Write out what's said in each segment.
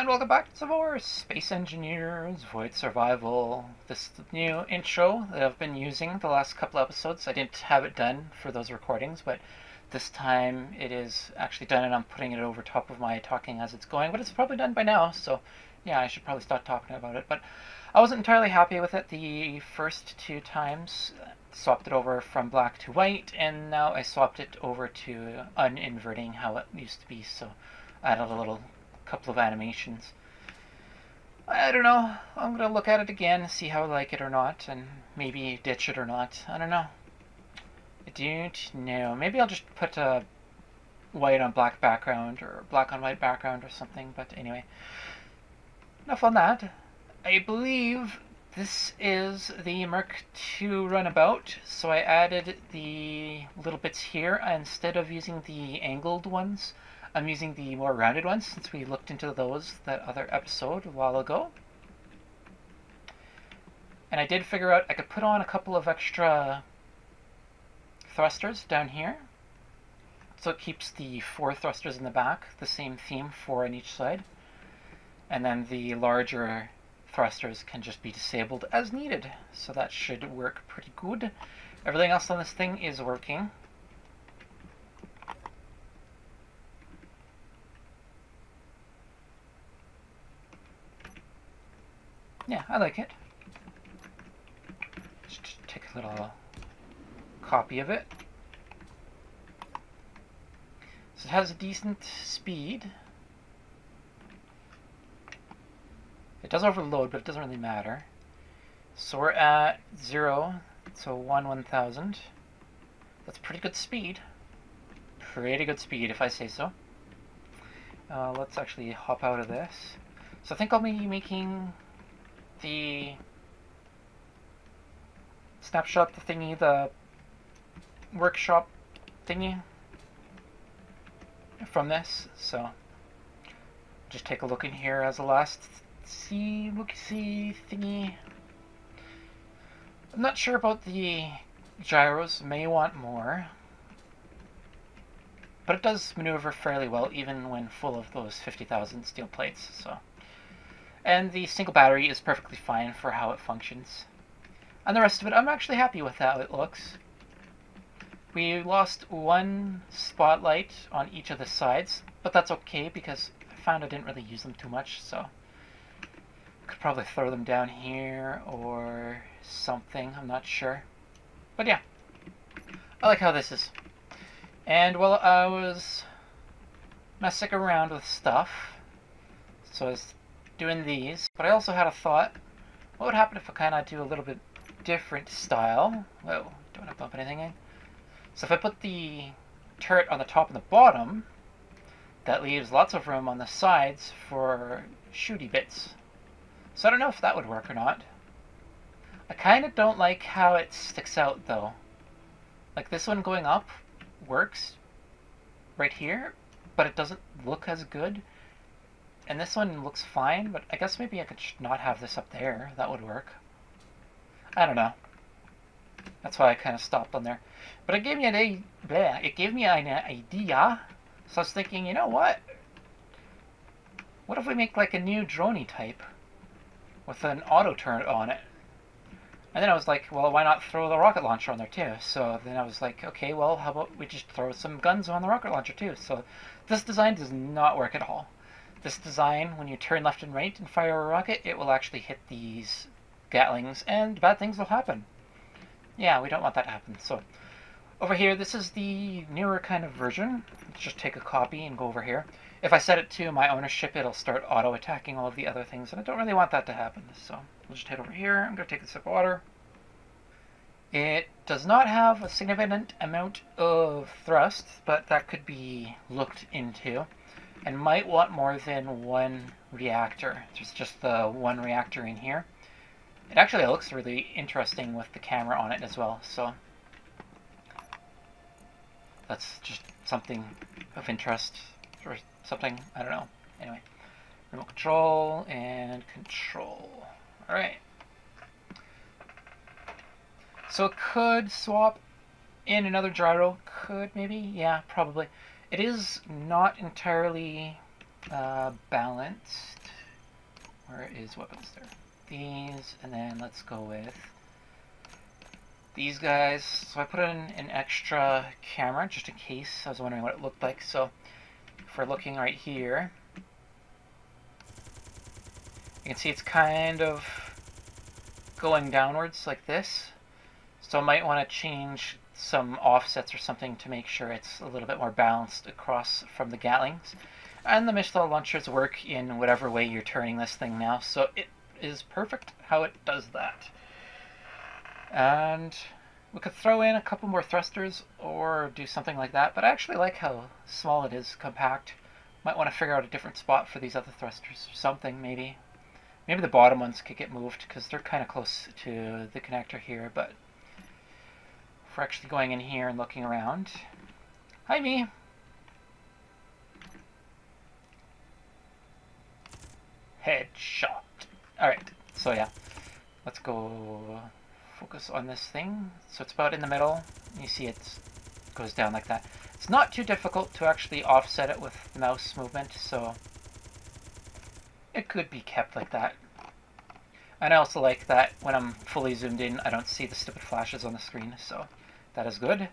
And welcome back to more Space Engineers Void Survival. This is the new intro that I've been using the last couple episodes. I didn't have it done for those recordings, but this time it is actually done and I'm putting it over top of my talking as it's going. But it's probably done by now, so yeah, I should probably stop talking about it. But I wasn't entirely happy with it the first two times. Swapped it over from black to white, and now I swapped it over to uninverting how it used to be, so I added a little couple of animations. I don't know. I'm gonna look at it again, see how I like it or not, and maybe ditch it or not. I don't know. I don't know. Maybe I'll just put a white on black background or black on white background or something, but anyway. Enough on that. I believe this is the Merc 2 Runabout, so I added the little bits here instead of using the angled ones. I'm using the more rounded ones since we looked into those that other episode a while ago. And I did figure out I could put on a couple of extra thrusters down here. So it keeps the 4 thrusters in the back, the same theme, 4 on each side. And then the larger thrusters can just be disabled as needed. So that should work pretty good. Everything else on this thing is working. Yeah, I like it. Just take a little copy of it. So it has a decent speed. It does overload, but it doesn't really matter. So we're at 0, so 1/1000. That's pretty good speed. Pretty good speed, if I say so. Let's actually hop out of this. So I think I'll be making the snapshot, the thingy, the workshop thingy from this. So just take a look in here as a last look-see thingy. I'm not sure about the gyros, may want more, but it does maneuver fairly well even when full of those 50,000 steel plates. So. And the single battery is perfectly fine for how it functions. And the rest of it, I'm actually happy with how it looks. We lost one spotlight on each of the sides, but that's okay because I found I didn't really use them too much, so could probably throw them down here or something, I'm not sure. But yeah, I like how this is. And while I was messing around with stuff, so I was doing these, but I also had a thought, what would happen if I kind of do a little bit different style? Whoa, don't want to bump anything in. So if I put the turret on the top and the bottom, that leaves lots of room on the sides for shooty bits. So I don't know if that would work or not. I kind of don't like how it sticks out though. Like this one going up works right here, but it doesn't look as good. And this one looks fine, but I guess maybe I could not have this up there. That would work. I don't know. That's why I kind of stopped on there. But it gave me an idea. So I was thinking, you know what? What if we make like a new droney type with an auto turret on it? And then I was like, well, why not throw the rocket launcher on there too? So then I was like, okay, well, how about we just throw some guns on the rocket launcher too? So this design does not work at all. This design, when you turn left and right and fire a rocket, it will actually hit these Gatlings, and bad things will happen. Yeah, we don't want that to happen. So, over here, this is the newer kind of version. Let's just take a copy and go over here. If I set it to my ownership, it'll start auto-attacking all of the other things, and I don't really want that to happen. So, we'll just head over here. I'm going to take a sip of water. It does not have a significant amount of thrust, but that could be looked into. And might want more than one reactor. There's just the one reactor in here. It actually looks really interesting with the camera on it as well, so that's just something of interest or something, I don't know. Anyway, remote control and control. Alright. So it could swap in another gyro, could maybe? Yeah, probably. It is not entirely balanced. Where is weapons there? These, and then let's go with these guys. So I put in an extra camera just in case. I was wondering what it looked like. So if we're looking right here, you can see it's kind of going downwards like this. So I might want to change some offsets or something to make sure it's a little bit more balanced across from the Gatlings. And the missile launchers work in whatever way you're turning this thing now, so it is perfect how it does that. And we could throw in a couple more thrusters or do something like that, but I actually like how small it is, compact. Might want to figure out a different spot for these other thrusters or something, maybe. Maybe the bottom ones could get moved because they're kind of close to the connector here, but if we're actually going in here and looking around. Hi, me! Headshot. Alright, so yeah. Let's go focus on this thing. So it's about in the middle. You see it goes down like that. It's not too difficult to actually offset it with the mouse movement, so it could be kept like that. And I also like that when I'm fully zoomed in, I don't see the stupid flashes on the screen, so that is good.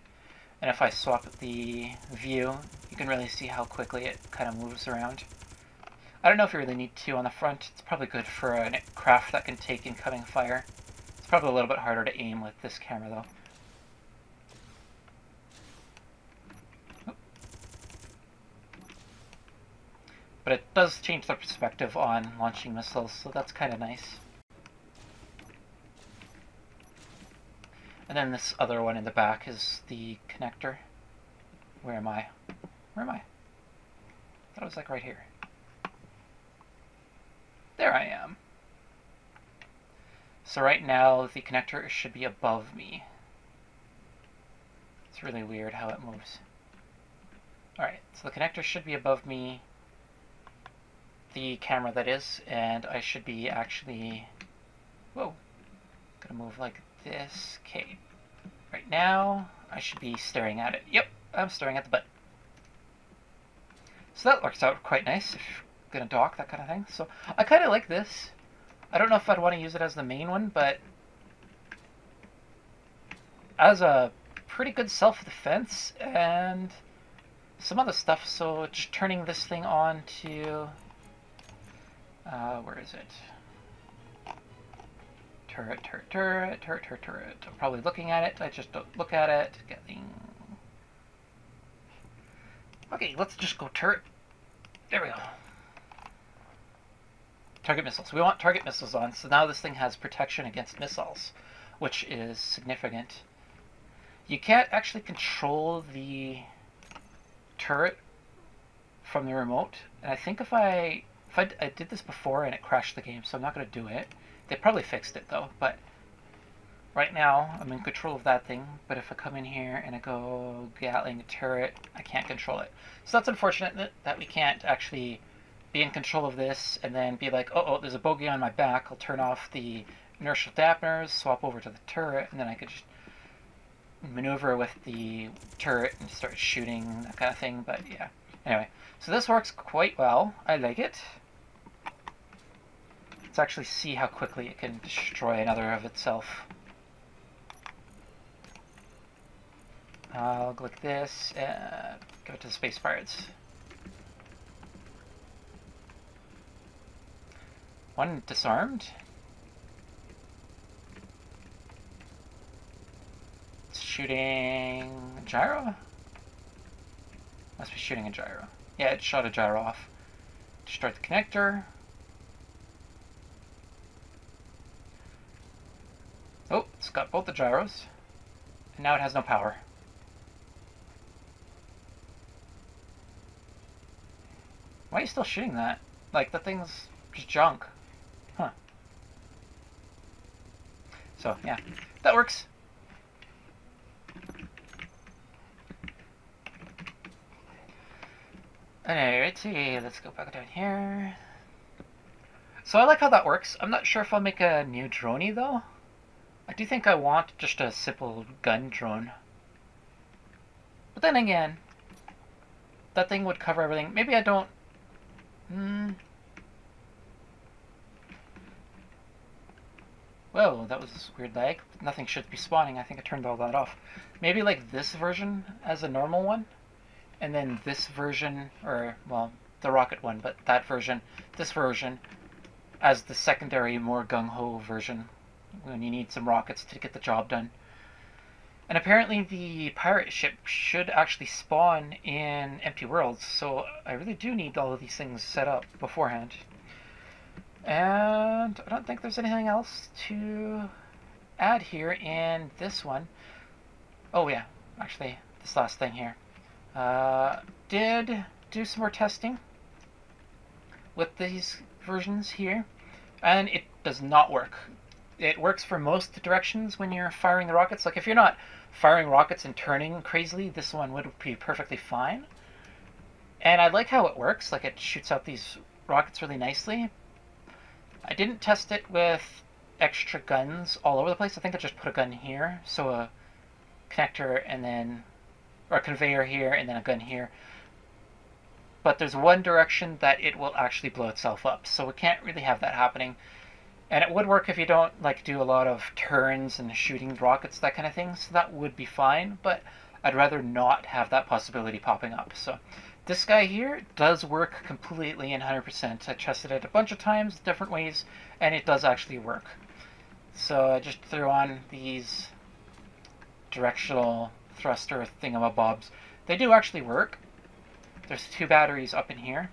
And if I swap the view, you can really see how quickly it kind of moves around. I don't know if you really need to on the front. It's probably good for a craft that can take incoming fire. It's probably a little bit harder to aim with this camera, though. Oop. But it does change the perspective on launching missiles, so that's kind of nice. And then this other one in the back is the connector. Where am I? Where am I? I thought it was like right here. There I am. So right now the connector should be above me. It's really weird how it moves. Alright, so the connector should be above me, the camera that is, and I should be actually, whoa, gonna move like this. Okay, right now I should be staring at it. Yep, I'm staring at the button. So that works out quite nice if you're gonna dock, that kind of thing. So I kind of like this. I don't know if I'd want to use it as the main one, but as a pretty good self-defense and some other stuff. So just turning this thing on to where is it? Turret, turret, turret, turret, turret, turret. I'm probably looking at it. I just don't look at it. Getting... Okay, let's just go turret. There we go. Target missiles. We want target missiles on, so now this thing has protection against missiles, which is significant. You can't actually control the turret from the remote, and I think if I did this before and it crashed the game, so I'm not going to do it. They probably fixed it though, but right now I'm in control of that thing. But if I come in here and I go Gatling turret, I can't control it. So that's unfortunate that we can't actually be in control of this and then be like, oh, there's a bogey on my back. I'll turn off the inertial dampeners, swap over to the turret, and then I could just maneuver with the turret and start shooting, that kind of thing. But yeah, anyway, so this works quite well. I like it. Let's actually see how quickly it can destroy another of itself. I'll click this and give it to the space pirates. One disarmed. It's shooting a gyro? Must be shooting a gyro. Yeah, it shot a gyro off. Destroyed the connector. Oh, it's got both the gyros. And now it has no power. Why are you still shooting that? Like, that thing's just junk. Huh. So, yeah. That works. Alrighty, let's go back down here. So I like how that works. I'm not sure if I'll make a new droney, though. I do think I want just a simple gun drone. But then again, that thing would cover everything. Maybe I don't... Whoa, that was weird lag. Nothing should be spawning. I think I turned all that off. Maybe like this version as a normal one, and then this version, or, well, the rocket one, but that version, this version, as the secondary, more gung-ho version, when you need some rockets to get the job done. And apparently the pirate ship should actually spawn in empty worlds, so I really do need all of these things set up beforehand. And I don't think there's anything else to add here in this one. Oh yeah, actually, this last thing here. Did do some more testing with these versions here, and it does not work. It works for most directions when you're firing the rockets. Like if you're not firing rockets and turning crazily, this one would be perfectly fine. And I like how it works, like it shoots out these rockets really nicely. I didn't test it with extra guns all over the place. I think I just put a gun here, so a connector and then, or a conveyor here and then a gun here. But there's one direction that it will actually blow itself up, so we can't really have that happening. And it would work if you don't like do a lot of turns and shooting rockets, that kind of thing, so that would be fine, but I'd rather not have that possibility popping up. So this guy here does work completely and 100%. I tested it a bunch of times, different ways, and it does actually work. So I just threw on these directional thruster thingamabobs. They do actually work. There's 2 batteries up in here,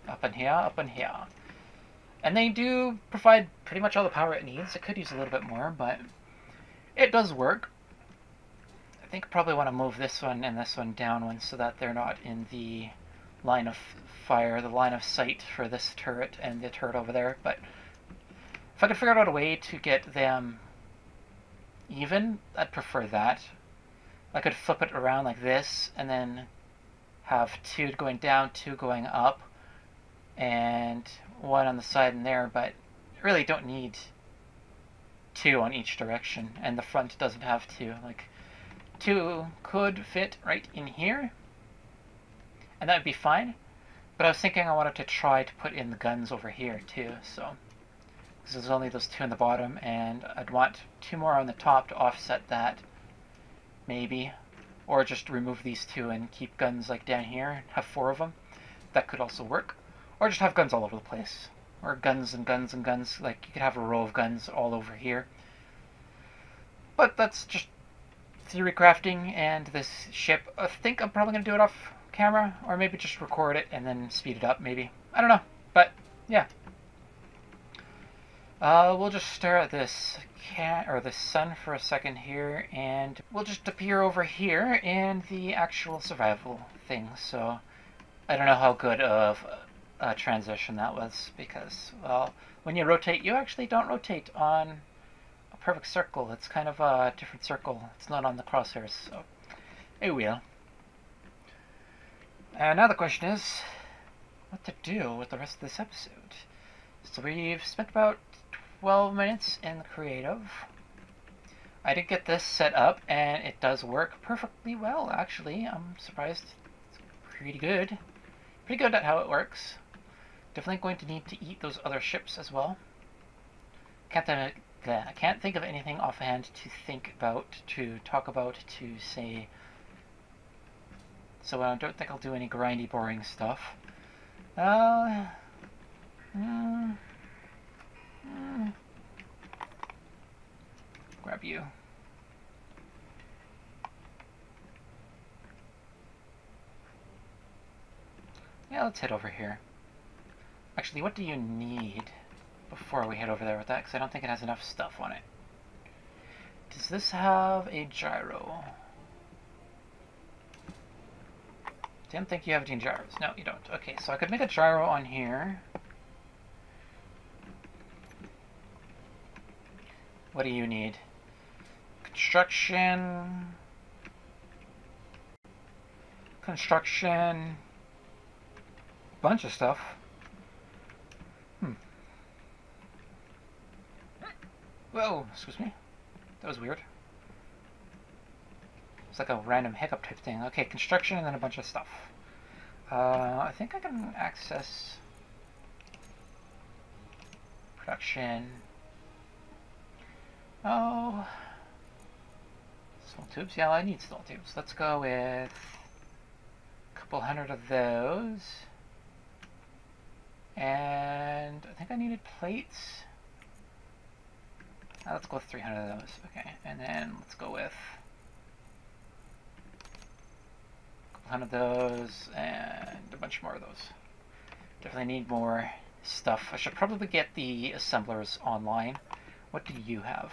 up in here, up in here. And they do provide pretty much all the power it needs. It could use a little bit more, but it does work. I think I probably want to move this one and this one down one so that they're not in the line of fire, the line of sight for this turret and the turret over there. But if I could figure out a way to get them even, I'd prefer that. I could flip it around like this and then have 2 going down, 2 going up, and 1 on the side in there, but really don't need 2 on each direction, and the front doesn't have 2. Like 2 could fit right in here, and that would be fine. But I was thinking I wanted to try to put in the guns over here too, so because there's only those 2 on the bottom, and I'd want 2 more on the top to offset that, maybe, or just remove these 2 and keep guns like down here, have 4 of them. That could also work. Or just have guns all over the place. Or guns and guns and guns. Like, you could have a row of guns all over here. But that's just theory crafting, and this ship, I think I'm probably going to do it off camera, or maybe just record it and then speed it up, maybe. I don't know. But, yeah. We'll just stare at this the sun for a second here, and we'll just appear over here in the actual survival thing. So, I don't know how good of transition that was, because, well, when you rotate, you actually don't rotate on a perfect circle. It's kind of a different circle. It's not on the crosshairs, so it will. And now the question is, what to do with the rest of this episode. So we've spent about 12 minutes in the creative. I did get this set up, and it does work perfectly well, actually. I'm surprised. It's pretty good. Pretty good at how it works. Definitely going to need to eat those other ships as well. I can't think of anything offhand to think about, to talk about, to say. So I don't think I'll do any grindy, boring stuff. Grab you. Yeah, let's head over here. Actually, what do you need before we head over there with that? Because I don't think it has enough stuff on it. Does this have a gyro? Didn't think you have any gyros. No, you don't. Okay, so I could make a gyro on here. What do you need? Construction. Bunch of stuff. Whoa, excuse me. That was weird. It's like a random hiccup type thing. Okay, construction and then a bunch of stuff. I think I can access production. Oh, steel tubes. Yeah, I need steel tubes. Let's go with a couple hundred of those. And I think I needed plates. Let's go with 300 of those. Okay, and then let's go with a couple hundred of those and a bunch more of those. Definitely need more stuff. I should probably get the assemblers online. What do you have?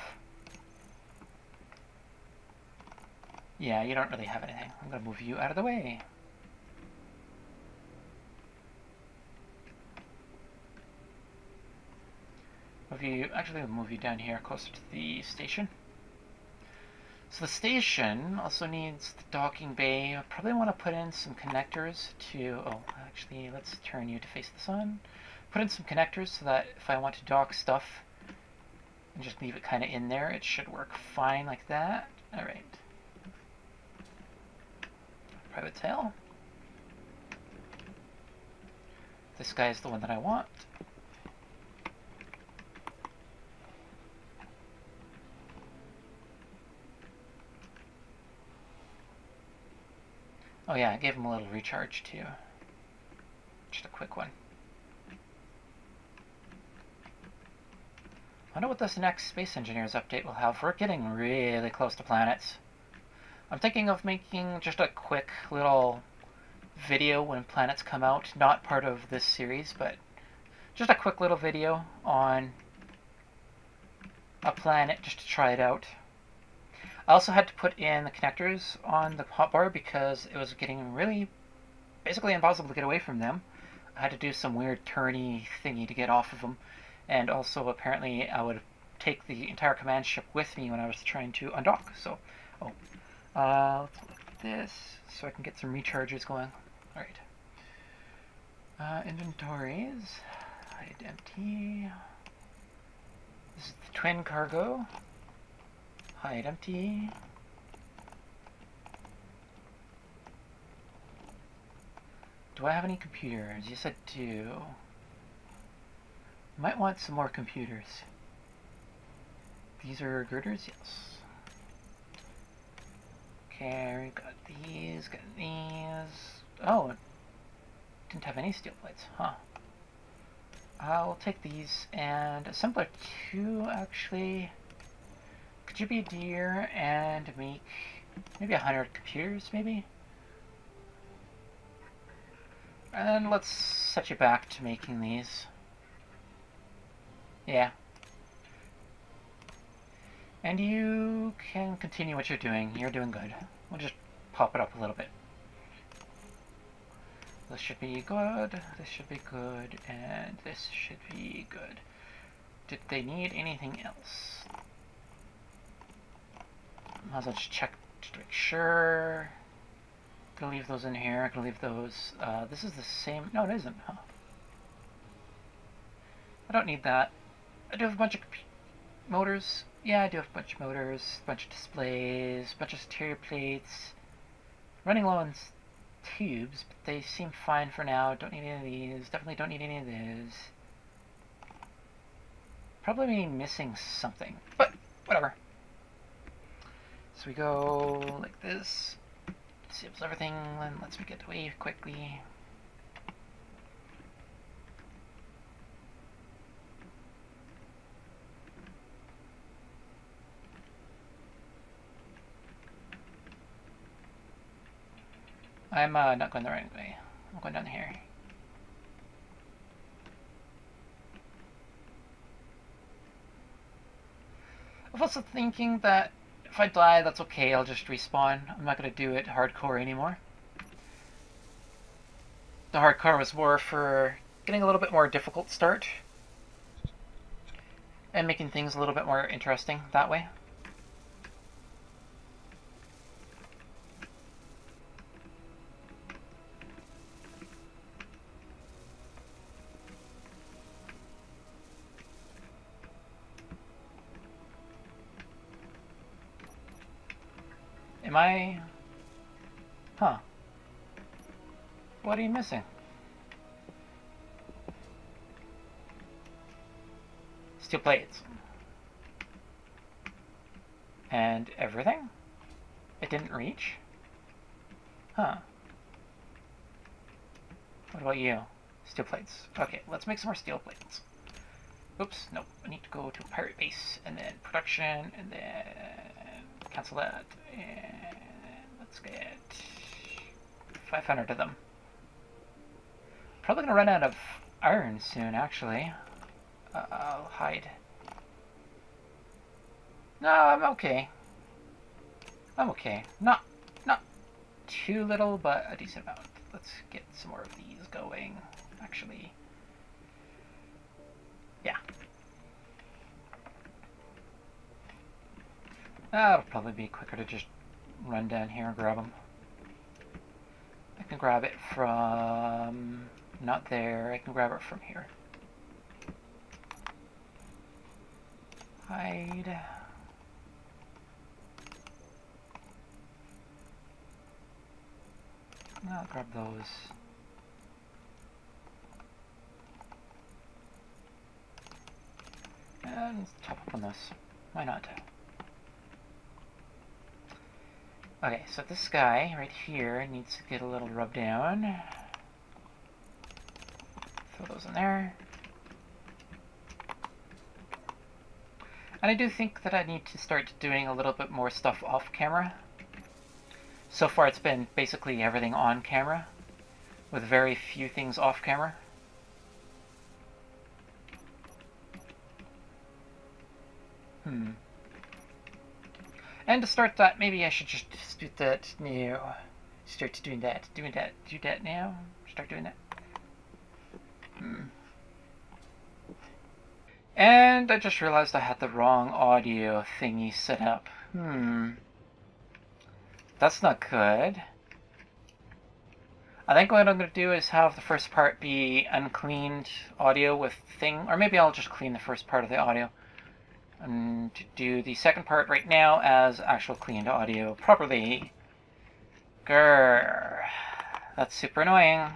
Yeah, you don't really have anything. I'm going to move you out of the way. Move you down here closer to the station. So the station also needs the docking bay. I probably want to put in some connectors to, actually let's turn you to face the sun. Put in some connectors so that if I want to dock stuff and just leave it kind of in there, it should work fine like that. Alright. Private tail. This guy is the one that I want. Oh yeah, I gave him a little recharge too. Just a quick one. I wonder what this next Space Engineers update will have. We're getting really close to planets. I'm thinking of making just a quick little video when planets come out. Not part of this series, but just a quick little video on a planet just to try it out. I also had to put in the connectors on the hotbar because it was getting really basically impossible to get away from them. I had to do some weird turny thingy to get off of them. And also apparently I would take the entire command ship with me when I was trying to undock. So, let's look at this so I can get some recharges going. Alright. Inventories. Hide empty. This is the twin cargo. Hide empty. Do I have any computers? Yes, I do. Might want some more computers. These are girders? Yes. Okay, got these, got these. Oh, didn't have any steel plates, huh? I'll take these and assembler 2 actually. Could you be a deer and make maybe 100 computers, maybe? And let's set you back to making these. Yeah. And you can continue what you're doing. You're doing good. We'll just pop it up a little bit. This should be good, this should be good, and this should be good. Did they need anything else? Might as well just check to make sure. Gonna leave those in here. Gonna leave those. This is the same. No, it isn't, huh? I don't need that. I do have a bunch of motors. Yeah, I do have a bunch of motors, a bunch of displays, a bunch of exterior plates. Running low on tubes, but they seem fine for now. Don't need any of these. Definitely don't need any of those. Probably missing something, but whatever. So we go like this. Disables everything, and lets me get away quickly. I'm not going the right way. I'm going down here. I was also thinking that if I die, that's okay, I'll just respawn. I'm not going to do it hardcore anymore. The hardcore was more for getting a little bit more difficult start. And making things a little bit more interesting that way. Am I... Huh. What are you missing? Steel plates. And everything? It didn't reach? Huh. What about you? Steel plates. Okay, let's make some more steel plates. Oops, nope. I need to go to pirate base, and then production, and then cancel that. And let's get 500 of them. Probably gonna run out of iron soon, actually. I'll hide. No, I'm okay. I'm okay. Not too little, but a decent amount. Let's get some more of these going, actually. Yeah. That'll probably be quicker to just run down here and grab them. I can grab it from... not there. I can grab it from here. Hide. I'll grab those. And let's top up on this. Why not? Okay, so this guy right here needs to get a little rub down. Throw those in there. And I do think that I need to start doing a little bit more stuff off camera. So far it's been basically everything on camera, with very few things off camera. And to start that, maybe I should just do that now. Start doing that. Do that now. Start doing that. And I just realized I had the wrong audio thingy set up. That's not good. I think what I'm going to do is have the first part be uncleaned audio with thing, or maybe I'll just clean the first part of the audio. And to do the second part right now as actual cleaned audio properly. Grrr. That's super annoying.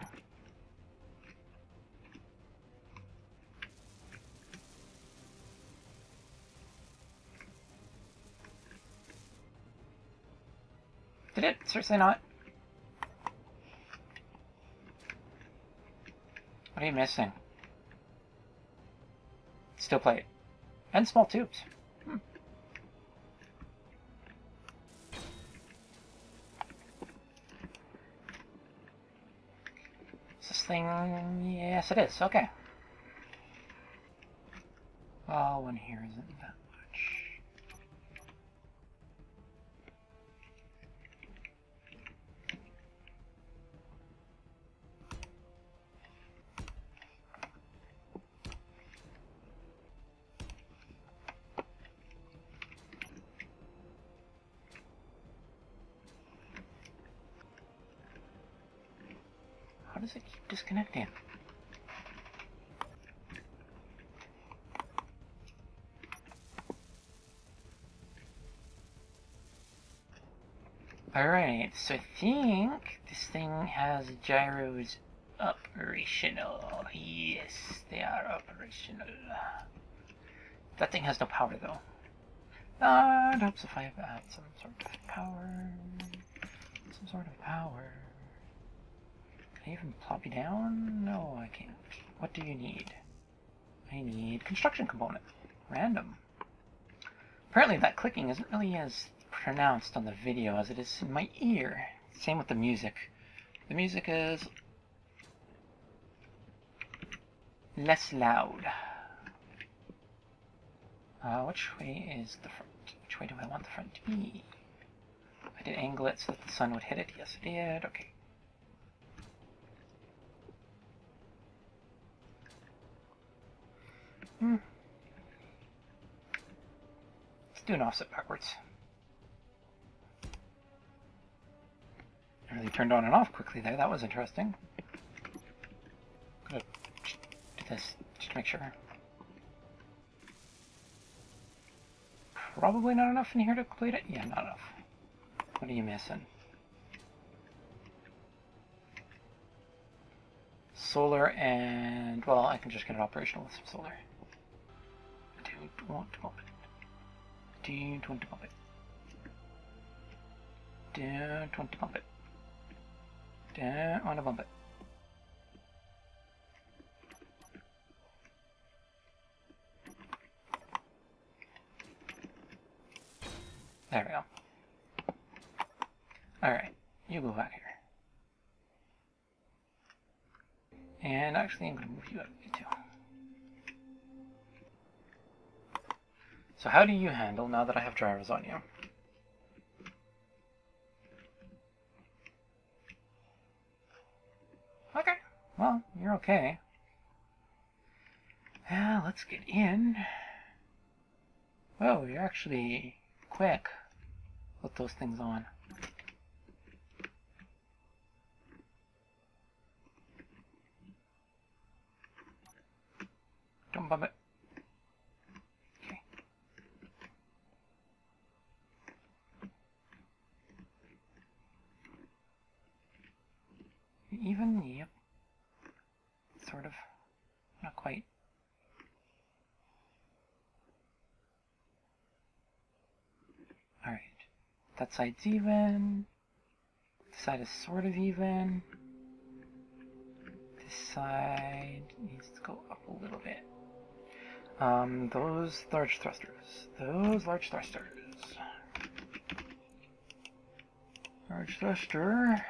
Did it? Seriously not? What are you missing? Steel plate. And small tubes. Is this thing... yes, it is. Okay. Well, one here isn't that much. How does it keep disconnecting? Alright, so I think this thing has gyros operational. Yes, they are operational. That thing has no power though. It helps if I add some sort of power. Some sort of power. Can I even plop you down? No, I can't. What do you need? I need construction component. Random. Apparently that clicking isn't really as pronounced on the video as it is in my ear. Same with the music. The music is less loud. Which way is the front? Which way do I want the front to be? I did angle it so that the sun would hit it. Yes, I did. Okay. Let's do an offset backwards. It really turned on and off quickly there. That was interesting. I'm gonna do this just to make sure. Probably not enough in here to complete it. Yeah, not enough. What are you missing? Solar and... well, I can just get it operational with some solar. I don't want to bump it. I don't want to bump it. Don't want to bump it. Don't want to bump it. There we go. Alright, you go back here. And actually, I'm going to move you up too. So how do you handle now that I have drivers on you? Okay, well, you're okay. Yeah, let's get in. Whoa, you're actually quick with those things on. Don't bump it. Okay. Even? Yep. Sort of. Not quite. Alright. That side's even. This side is sort of even. This side needs to go up a little bit. Those large thrusters. Large thruster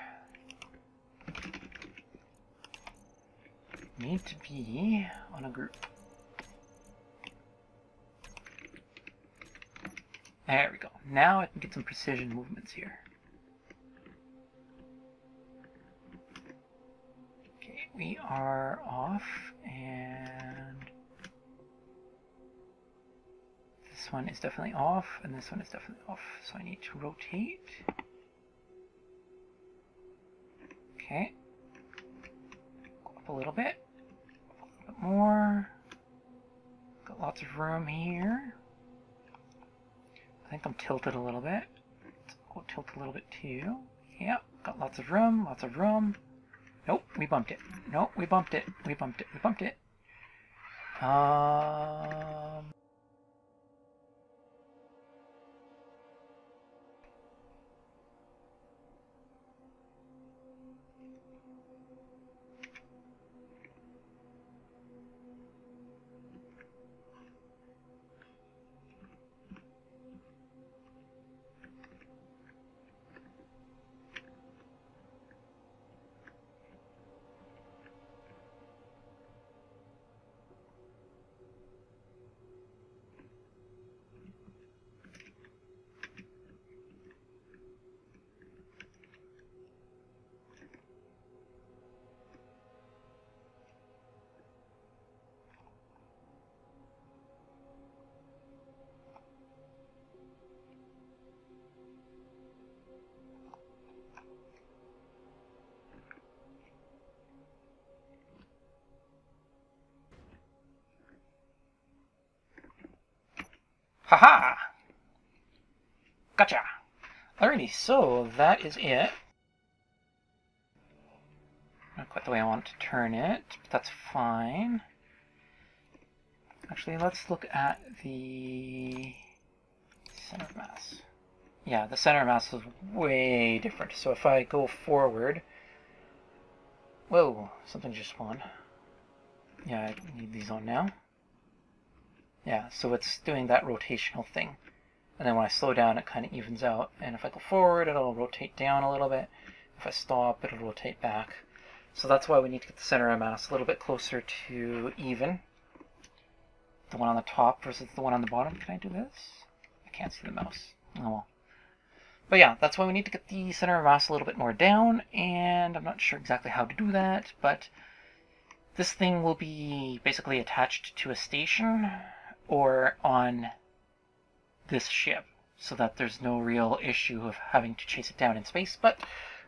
need to be on a group. There we go. Now I can get some precision movements here. Okay, we are off, and this one is definitely off, and this one is definitely off. So I need to rotate. Okay. Go up a little bit. More. Got lots of room here. I think I'm tilted a little bit. Let's go tilt a little bit too. Yep, got lots of room, lots of room. Nope, we bumped it. Nope, we bumped it. We bumped it. We bumped it. Haha! Gotcha! Alrighty, so that is it. Not quite the way I want to turn it, but that's fine. Actually, let's look at the center of mass. Yeah, the center of mass is way different. So if I go forward... Whoa, something just spawned. Yeah, I need these on now. Yeah, so it's doing that rotational thing. And then when I slow down, it kind of evens out. And if I go forward, it'll rotate down a little bit. If I stop, it'll rotate back. So that's why we need to get the center of mass a little bit closer to even. The one on the top versus the one on the bottom. Can I do this? I can't see the mouse. Oh well. But yeah, that's why we need to get the center of mass a little bit more down. And I'm not sure exactly how to do that, but this thing will be basically attached to a station or on this ship, so that there's no real issue of having to chase it down in space. But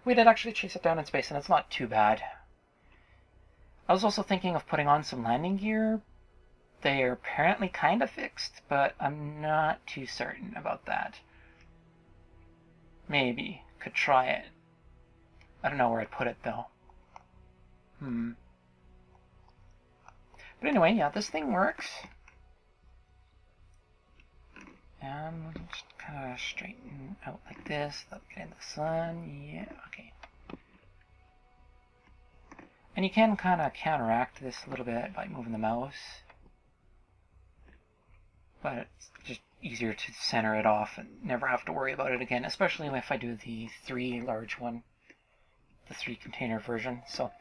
we did actually chase it down in space, and it's not too bad. I was also thinking of putting on some landing gear. They're apparently kind of fixed, but I'm not too certain about that. Maybe. Could try it. I don't know where I'd put it, though. But anyway, yeah, this thing works. And just kind of straighten out like this, without getting the sun. Yeah, okay. And you can kind of counteract this a little bit by moving the mouse. But it's just easier to center it off and never have to worry about it again, especially if I do the 3 large one, the 3 container version. So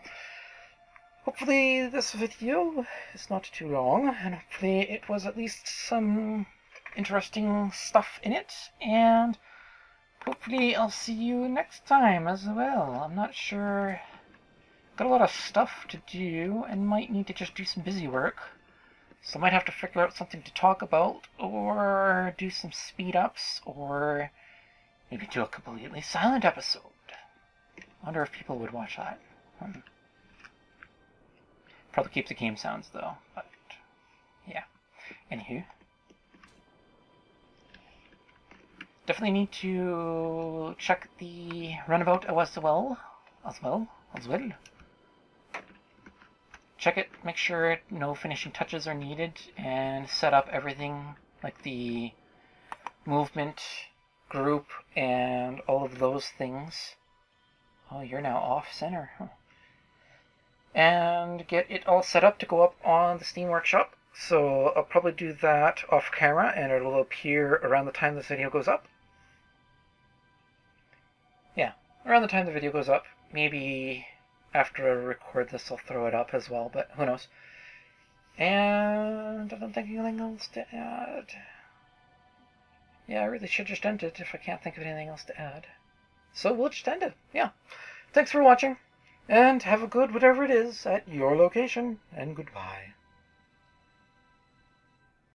hopefully this video is not too long, and hopefully it was at least some interesting stuff in it, and hopefully I'll see you next time as well. I'm not sure. Got a lot of stuff to do and might need to just do some busy work. So I might have to figure out something to talk about, or do some speed ups, or maybe do a completely silent episode. I wonder if people would watch that. Probably keep the game sounds though, but yeah. Anywho. Definitely need to check the Runabout as well. Check it, make sure no finishing touches are needed, and set up everything like the movement, group, and all of those things. Oh, you're now off center. Huh. And get it all set up to go up on the Steam Workshop. So I'll probably do that off camera, and it will appear around the time this video goes up. Yeah, around the time the video goes up. Maybe after I record this, I'll throw it up as well, but who knows. And I don't think anything else to add. Yeah, I really should just end it if I can't think of anything else to add. So we'll just end it. Yeah. Thanks for watching, and have a good whatever it is at your location, and goodbye.